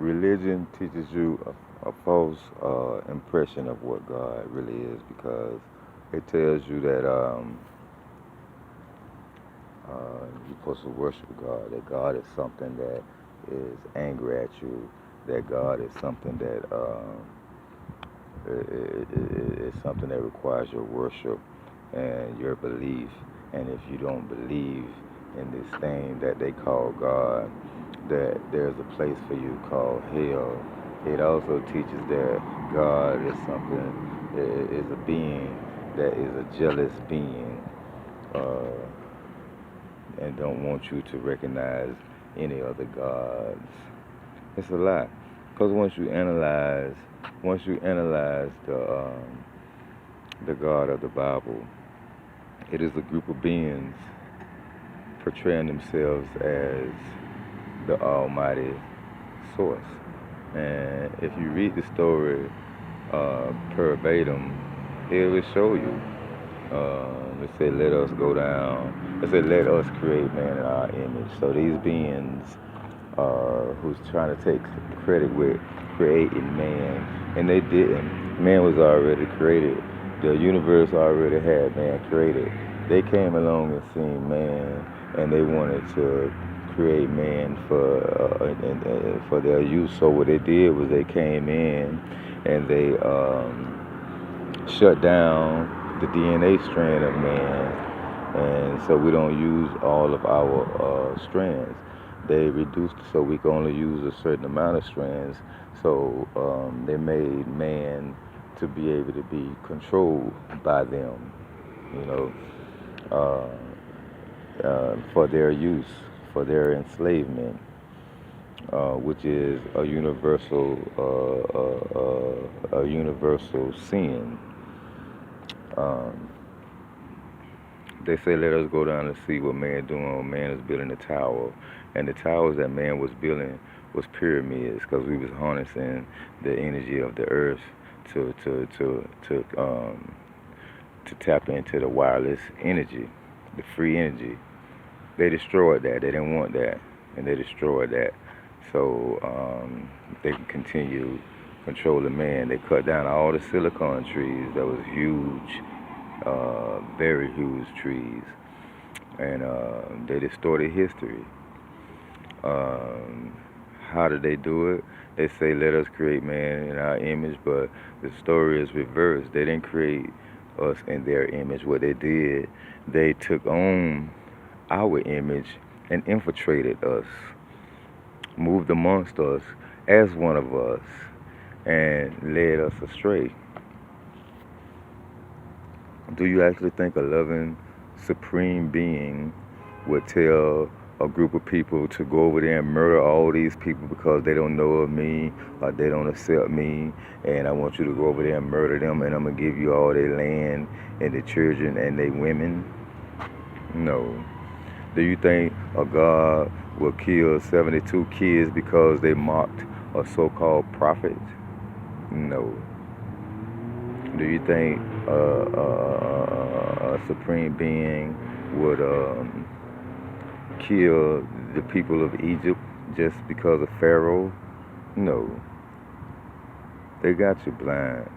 religion teaches you a false impression of what God really is because it tells you that you're supposed to worship God, that God is something that is angry at you, that God is something that is something that requires your worship and your belief. And if you don't believe in this thing that they call God, that there's a place for you called hell. It also teaches that God is something, is a being that is a jealous being, uh, and don't want you to recognize any other gods. It's a lie, because once you analyze the God of the Bible, it is a group of beings portraying themselves as the Almighty Source. And if you read the story verbatim, it will show you. It said, "Let us go down." It said, "Let us create man in our image." So these beings, who's trying to take credit with creating man, and they didn't. Man was already created. The universe already had man created. They came along and seen man, and they wanted to create man for their use. So what they did was they came in and they shut down the DNA strand of man, and so we don't use all of our strands. They reduced so we can only use a certain amount of strands. So they made man to be able to be controlled by them, you know, for their use, for their enslavement, which is a universal sin. Um, they say, "Let us go down and see what man doing." Man is building a tower, and the towers that man was building was pyramids, because we was harnessing the energy of the earth to tap into the wireless energy, the free energy. They destroyed that. They didn't want that, and they destroyed that. So they can continue controlling man. They cut down all the silicon trees. That was huge, very huge trees, and they distorted history. Um, how did they do it? They say, "Let us create man in our image," but the story is reversed. They didn't create us in their image. What they did, they took on our image and infiltrated us, moved amongst us as one of us, and led us astray. Do you actually think a loving, supreme being would tell a group of people to go over there and murder all these people because they don't know of me or they don't accept me, and I want you to go over there and murder them, and I'm going to give you all their land and their children and their women? No. Do you think a God will kill 72 kids because they mocked a so-called prophet? No. Do you think a supreme being would kill the people of Egypt just because of Pharaoh? No. They got you blind.